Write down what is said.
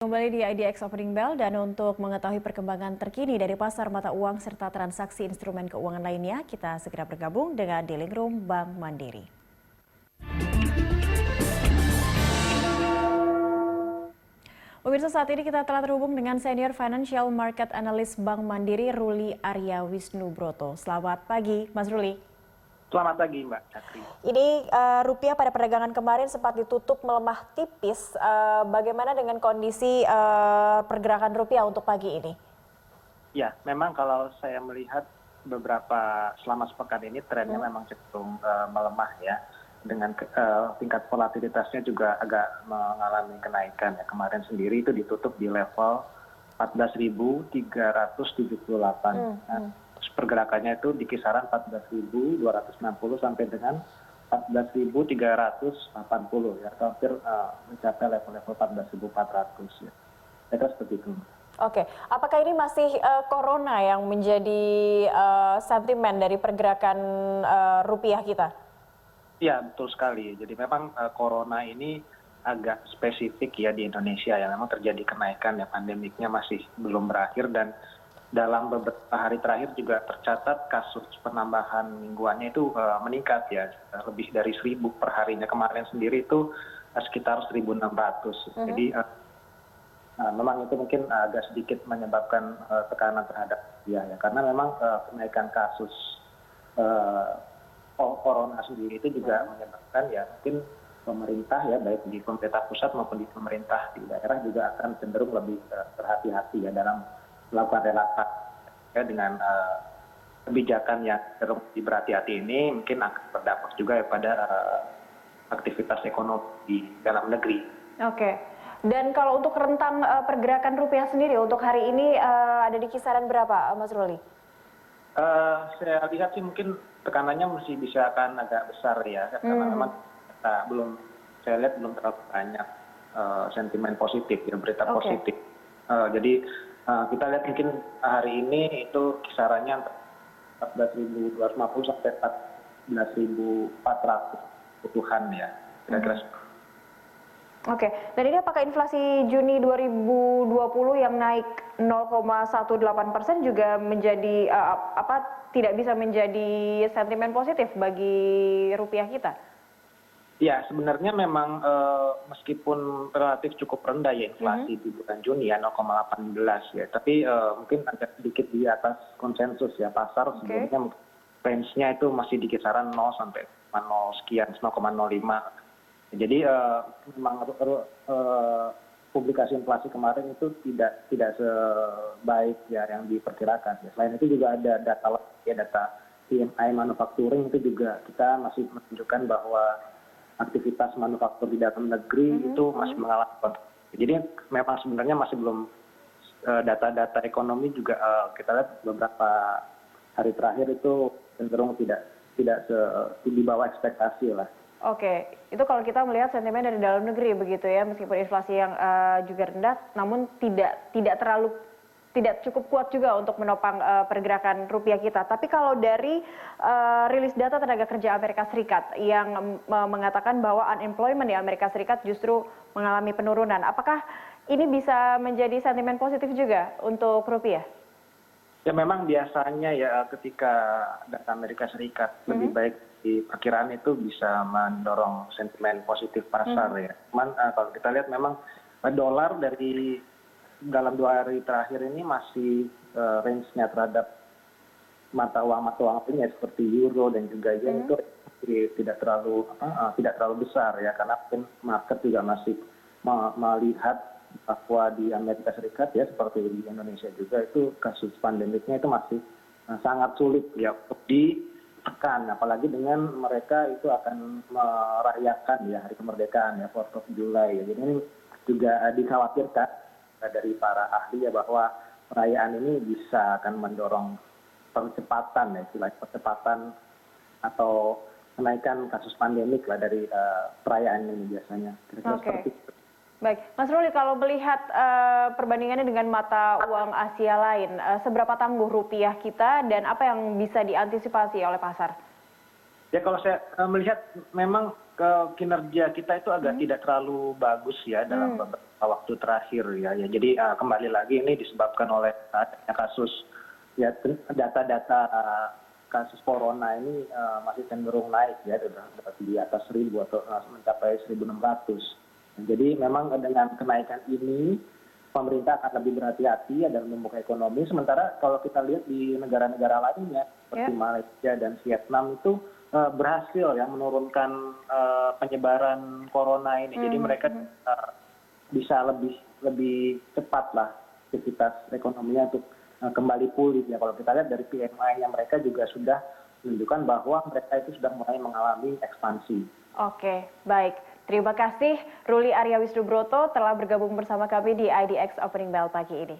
Kembali di IDX Opening Bell dan untuk mengetahui perkembangan terkini dari pasar mata uang serta transaksi instrumen keuangan lainnya, kita segera bergabung dengan Dealing Room Bank Mandiri. Pemirsa, saat ini kita telah terhubung dengan Senior Financial Market Analyst Bank Mandiri, Ruli Arya Wisnubroto. Selamat pagi, Mas Ruli. Selamat pagi, Mbak Cakri. Ini rupiah pada perdagangan kemarin sempat ditutup melemah tipis. Bagaimana dengan kondisi pergerakan rupiah untuk pagi ini? Ya, memang kalau saya melihat selama sepekan ini trennya memang cenderung melemah ya. Dengan tingkat volatilitasnya juga agak mengalami kenaikan ya. Kemarin sendiri itu ditutup di level 14.378. Pergerakannya itu di kisaran 14.260 sampai dengan 14.380 ya, atau hampir mencapai level-level 14.400 ya. Itu seperti itu. Oke, apakah ini masih corona yang menjadi sentimen dari pergerakan rupiah kita? Ya, betul sekali. Jadi memang corona ini agak spesifik ya di Indonesia ya. Memang terjadi kenaikan ya, pandemiknya masih belum berakhir dan dalam beberapa hari terakhir juga tercatat kasus penambahan mingguannya itu meningkat ya, lebih dari 1.000 per harinya. Kemarin sendiri itu sekitar 1.600. Jadi memang itu mungkin agak sedikit menyebabkan tekanan terhadap dia ya, karena memang kenaikan kasus corona sendiri itu juga menyebabkan ya mungkin pemerintah ya, baik di pemerintah pusat maupun di pemerintah di daerah juga akan cenderung lebih berhati-hati ya dalam melakukan relaksasi ya, dengan kebijakan yang cenderung berhati-hati ini mungkin akan berdampak juga pada aktivitas ekonomi di dalam negeri. Oke. Dan kalau untuk rentang pergerakan rupiah sendiri untuk hari ini ada di kisaran berapa, Mas Ruli? Saya lihat sih mungkin tekanannya masih bisa akan agak besar ya, karena memang saya lihat belum terlalu banyak sentimen positif ya, berita positif. Jadi kita lihat mungkin hari ini itu kisarannya 14.250 sampai 14.400 kebutuhan ya, kira-kira. Oke, dan ini apakah inflasi Juni 2020 yang naik 0,18% juga menjadi tidak bisa menjadi sentimen positif bagi rupiah kita? Ya, sebenarnya memang meskipun relatif cukup rendah ya inflasi di bulan Juni ya 0,18 ya, tapi mungkin agak sedikit di atas konsensus ya pasar. Sebelumnya range-nya itu masih di kisaran 0 sampai 0 sekian, 0,05. Jadi memang publikasi inflasi kemarin itu tidak sebaik ya yang diperkirakan. Ya. Selain itu juga ada data PMI manufacturing itu juga kita masih menunjukkan bahwa aktivitas manufaktur di dalam negeri itu masih mengalami kontraksi. Jadi memang sebenarnya masih belum data-data ekonomi juga kita lihat beberapa hari terakhir itu cenderung tidak di bawah ekspektasi lah. Oke, itu kalau kita melihat sentimen dari dalam negeri begitu ya, meskipun inflasi yang juga rendah, namun tidak cukup kuat juga untuk menopang pergerakan rupiah kita. Tapi kalau dari rilis data tenaga kerja Amerika Serikat yang mengatakan bahwa unemployment di Amerika Serikat justru mengalami penurunan, apakah ini bisa menjadi sentimen positif juga untuk rupiah? Ya memang biasanya ya ketika data Amerika Serikat lebih baik di perkiraan itu bisa mendorong sentimen positif pasar ya. Cuman kalau kita lihat memang dolar dari dalam 2 hari terakhir ini masih range-nya terhadap mata uang lainnya seperti euro dan juga yen itu tidak terlalu besar ya, karena mungkin market juga masih melihat bahwa di Amerika Serikat ya seperti di Indonesia juga itu kasus pandemiknya itu masih sangat sulit ya untuk ditekan, apalagi dengan mereka itu akan merayakan ya hari kemerdekaan ya 4 Juli ya. Jadi ini juga dikhawatirkan dari para ahli ya bahwa perayaan ini bisa akan mendorong percepatan ya, istilahnya percepatan atau kenaikan kasus pandemik lah dari perayaan ini biasanya. Oke. Baik, Mas Ruli, kalau melihat perbandingannya dengan mata uang Asia lain, seberapa tangguh rupiah kita dan apa yang bisa diantisipasi oleh pasar? Ya kalau saya melihat memang kinerja kita itu agak tidak terlalu bagus ya dalam beberapa waktu terakhir ya. Jadi kembali lagi ini disebabkan oleh adanya kasus ya, data-data kasus corona ini masih cenderung naik ya, sudah di atas 1.000 atau mencapai 1.600. Jadi memang dengan kenaikan ini pemerintah akan lebih berhati-hati dalam membuka ekonomi. Sementara kalau kita lihat di negara-negara lainnya seperti Malaysia dan Vietnam itu berhasil ya menurunkan penyebaran corona ini. Jadi mereka bisa lebih cepat lah aktivitas ekonominya untuk kembali pulih ya. Kalau kita lihat dari PMI-nya mereka juga sudah menunjukkan bahwa mereka itu sudah mulai mengalami ekspansi. Oke, baik. Terima kasih Ruli Arya Wisnubroto telah bergabung bersama kami di IDX Opening Bell pagi ini.